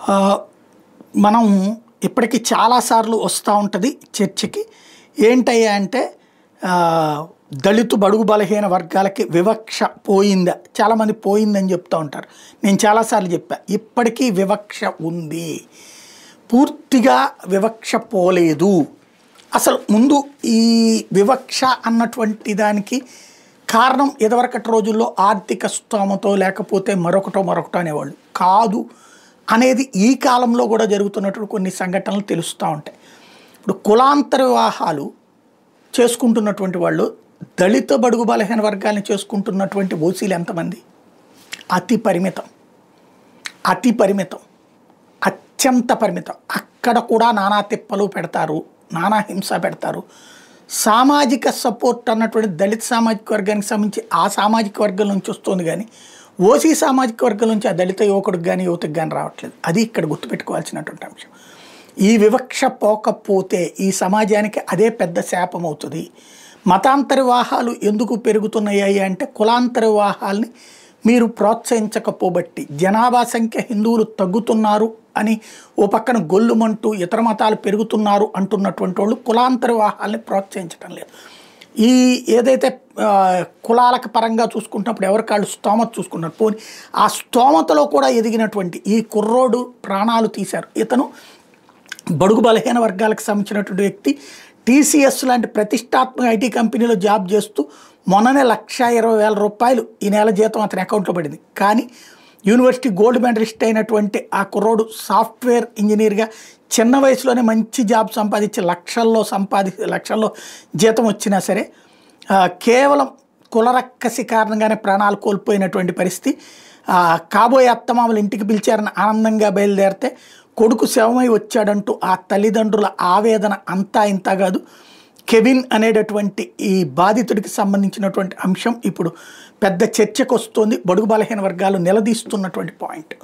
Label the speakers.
Speaker 1: ఆహ్, మనం ఇప్పటికి చాలా సార్లు వస్తా ఉంటది చర్చకి. ఏంటయ్యా అంటే దళితు బడుగు బలహీన వర్గాలకి వివక్ష పోయిందా? చాలామంది పోయిందని చెప్తా ఉంటారు. నేను చాలాసార్లు చెప్పా. ఇప్పటికీ వివక్ష ఉంది. పూర్తిగా వివక్ష పోలేదు. అసలు ముందు ఈ వివక్ష అన్నటువంటి దానికి కారణం ఇదివరకటి రోజుల్లో ఆర్థిక స్తోమతో లేకపోతే మరొకటో అనేవాళ్ళు కాదు అనేది ఈ కాలంలో కూడా జరుగుతున్నటువంటి కొన్ని సంఘటనలు తెలుస్తూ ఉంటాయి. ఇప్పుడు కులాంతర వివాహాలు చేసుకుంటున్నటువంటి వాళ్ళు దళిత బడుగు బలహీన వర్గాలను చేసుకుంటున్నటువంటి ఓసీలు ఎంతమంది? అతి పరిమితం, అత్యంత పరిమితం. అక్కడ కూడా నానా తిప్పలు పెడతారు, నానా హింస పెడతారు. సామాజిక సపోర్ట్ అన్నటువంటి దళిత సామాజిక వర్గానికి సంబంధించి ఆ సామాజిక వర్గం నుంచి వస్తుంది, కానీ ఓసీ సామాజిక వర్గం నుంచి ఆ దళిత యువకుడికి కానీ యువతకు కానీ రావట్లేదు. అది ఇక్కడ గుర్తుపెట్టుకోవాల్సినటువంటి అంశం. ఈ వివక్ష పోకపోతే ఈ సమాజానికి అదే పెద్ద శాపం అవుతుంది. మతాంతర వివాహాలు ఎందుకు పెరుగుతున్నాయి అంటే కులాంతర వివాహాలని మీరు ప్రోత్సహించకపోబట్టి జనాభా సంఖ్య హిందువులు తగ్గుతున్నారు అని ఓ పక్కన గొల్లుమంటూ ఇతర మతాలు పెరుగుతున్నారు అంటున్నటువంటి వాళ్ళు కులాంతర వివాహాలని ప్రోత్సహించడం లేదు. ఈ ఏదైతే కులాలకు పరంగా చూసుకుంటున్నప్పుడు ఎవరికాళ్ళు స్తోమత చూసుకున్నారు. పోనీ ఆ స్తోమతలో కూడా ఎదిగినటువంటి ఈ కుర్రోడు ప్రాణాలు తీశారు. ఇతను బడుగు బలహీన వర్గాలకు సంబంధించినటువంటి వ్యక్తి. టీసీఎస్ లాంటి ప్రతిష్టాత్మక ఐటీ కంపెనీలో జాబ్ చేస్తూ మొన్ననే ₹1,20,000 ఈ నెల జీతం అతని అకౌంట్లో పడింది. కానీ యూనివర్సిటీ గోల్డ్ మెడలిస్ట్ అయినటువంటి ఆ కుర్రోడు సాఫ్ట్వేర్ ఇంజనీర్గా చిన్న వయసులోనే మంచి జాబ్ సంపాదించి లక్షల్లో జీతం వచ్చినా సరే కేవలం కులరక్కసి కారణంగానే ప్రాణాలు కోల్పోయినటువంటి పరిస్థితి. కాబోయే అత్తమామలు ఇంటికి పిలిచారని ఆనందంగా బయలుదేరితే కొడుకు శవమై వచ్చాడంటూ ఆ తల్లిదండ్రుల ఆవేదన అంతా ఇంత కాదు. కెవిన్ అనేటటువంటి ఈ బాధితుడికి సంబంధించినటువంటి అంశం ఇప్పుడు పెద్ద చర్చకు వస్తుంది. బడుగు బలహీన వర్గాలు నిలదీస్తున్నటువంటి పాయింట్.